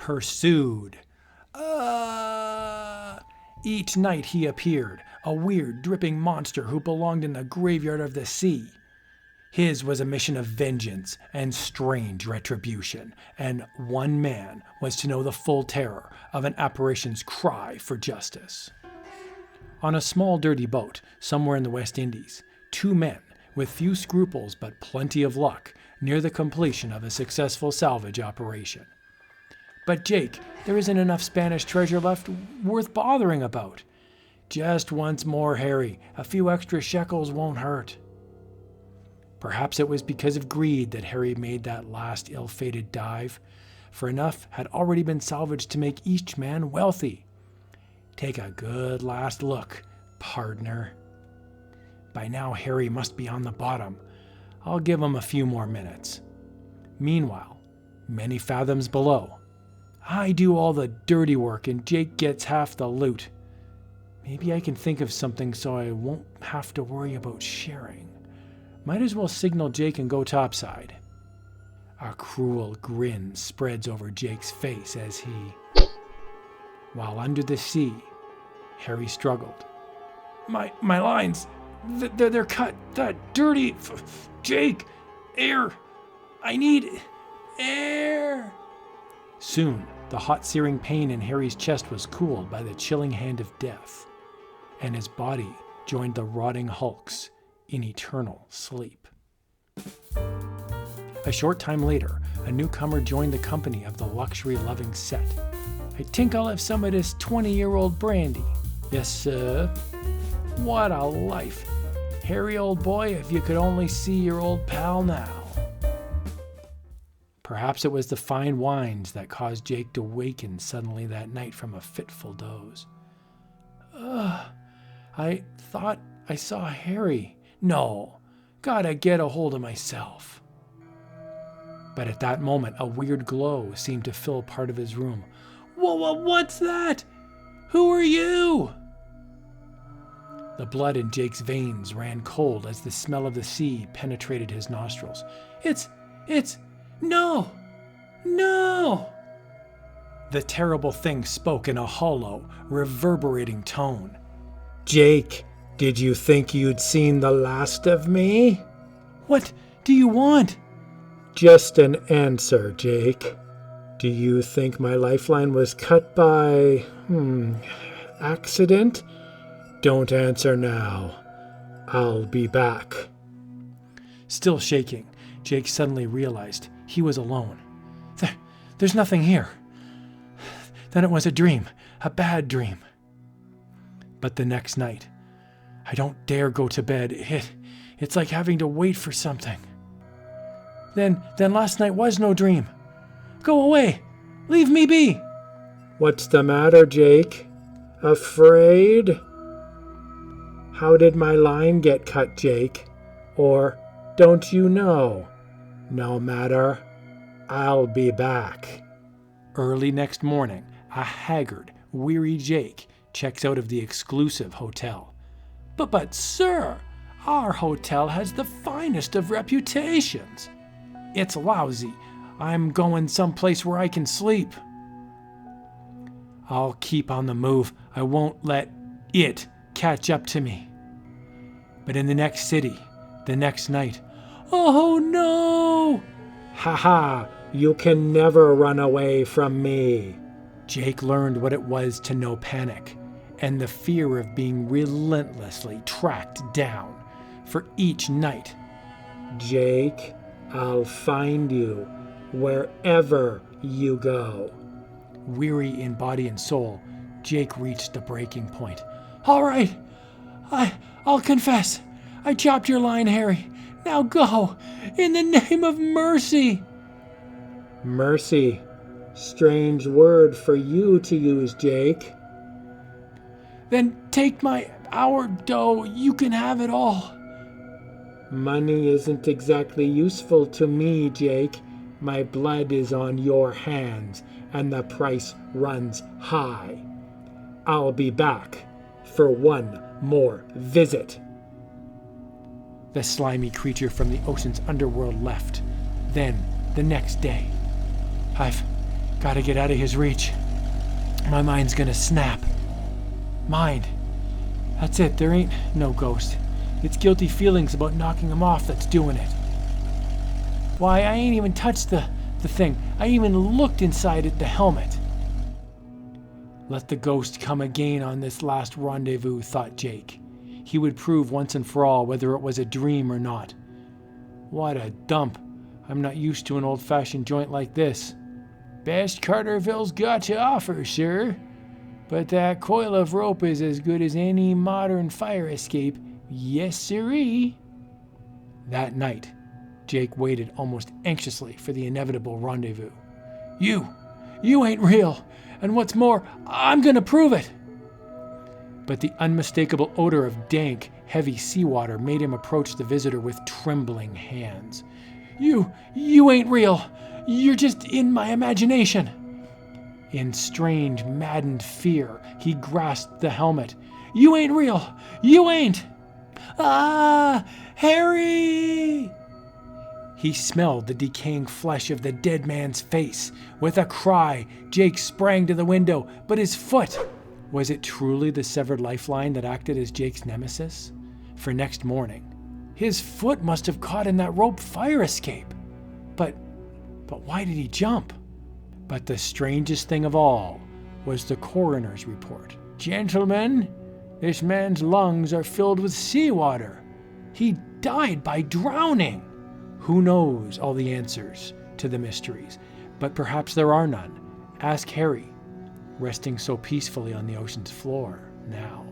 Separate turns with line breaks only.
pursued. Each night he appeared, a weird, dripping monster who belonged in the graveyard of the sea. His was a mission of vengeance and strange retribution, and one man was to know the full terror of an apparition's cry for justice. On a small dirty boat, somewhere in the West Indies, two men, with few scruples but plenty of luck, near the completion of a successful salvage operation. But Jake, there isn't enough Spanish treasure left worth bothering about. Just once more, Harry. A few extra shekels won't hurt. Perhaps it was because of greed that Harry made that last ill-fated dive, for enough had already been salvaged to make each man wealthy. Take a good last look, partner. By now, Harry must be on the bottom. I'll give him a few more minutes. Meanwhile, many fathoms below, I do all the dirty work and Jake gets half the loot. Maybe I can think of something so I won't have to worry about sharing. Might as well signal Jake and go topside. A cruel grin spreads over Jake's face as he... While under the sea, Harry struggled. My lines, they're cut. That dirty... Jake, air. I need air. Soon, the hot searing pain in Harry's chest was cooled by the chilling hand of death, and his body joined the rotting hulks in eternal sleep. A short time later, a newcomer joined the company of the luxury-loving set. I think I'll have some of this 20-year-old brandy. Yes, sir. What a life. Harry, old boy, if you could only see your old pal now. Perhaps it was the fine wines that caused Jake to waken suddenly that night from a fitful doze. I thought I saw Harry. No, gotta get a hold of myself. But at that moment, a weird glow seemed to fill part of his room. What's that? Who are you? The blood in Jake's veins ran cold as the smell of the sea penetrated his nostrils. No! The terrible thing spoke in a hollow, reverberating tone. Jake, did you think you'd seen the last of me? What do you want? Just an answer, Jake. Do you think my lifeline was cut by, accident? Don't answer now. I'll be back. Still shaking, Jake suddenly realized he was alone. There's nothing here. Then it was a dream, a bad dream. But the next night, I don't dare go to bed. It's like having to wait for something. Then last night was no dream. Go away. Leave me be. What's the matter, Jake? Afraid? How did my line get cut, Jake? Or don't you know? No matter. I'll be back. Early next morning, a haggard, weary Jake checks out of the exclusive hotel. But sir, our hotel has the finest of reputations. It's lousy. I'm going someplace where I can sleep. I'll keep on the move. I won't let it catch up to me. But in the next city, the next night, oh no! Ha! You can never run away from me. Jake learned what it was to know panic and the fear of being relentlessly tracked down for each night. Jake, I'll find you wherever you go. Weary in body and soul, Jake reached the breaking point. All right, I'll confess. I chopped your line, Harry. Now go, in the name of mercy. Mercy. Strange word for you to use, Jake. Then take my hour dough. You can have it all. Money isn't exactly useful to me, Jake. My blood is on your hands, and the price runs high. I'll be back for one more visit. The slimy creature from the ocean's underworld left. Then, the next day, I've Gotta get out of his reach. My mind's gonna snap. Mind. That's it, there ain't no ghost. It's guilty feelings about knocking him off that's doing it. Why, I ain't even touched the thing. I even looked inside the helmet. Let the ghost come again on this last rendezvous, thought Jake. He would prove once and for all whether it was a dream or not. What a dump. I'm not used to an old-fashioned joint like this. Best Carterville's got to offer, sir. But that coil of rope is as good as any modern fire escape. Yes, sirree. That night, Jake waited almost anxiously for the inevitable rendezvous. You ain't real. And what's more, I'm gonna prove it. But the unmistakable odor of dank, heavy seawater made him approach the visitor with trembling hands. You ain't real. You're just in my imagination. In strange, maddened fear, he grasped the helmet. You ain't real. You ain't. Ah, Harry! He smelled the decaying flesh of the dead man's face. With a cry, Jake sprang to the window, but his foot... Was it truly the severed lifeline that acted as Jake's nemesis? For next morning, his foot must have caught in that rope fire escape. But why did he jump? But the strangest thing of all was the coroner's report. Gentlemen, this man's lungs are filled with seawater. He died by drowning. Who knows all the answers to the mysteries? But perhaps there are none. Ask Harry, resting so peacefully on the ocean's floor now.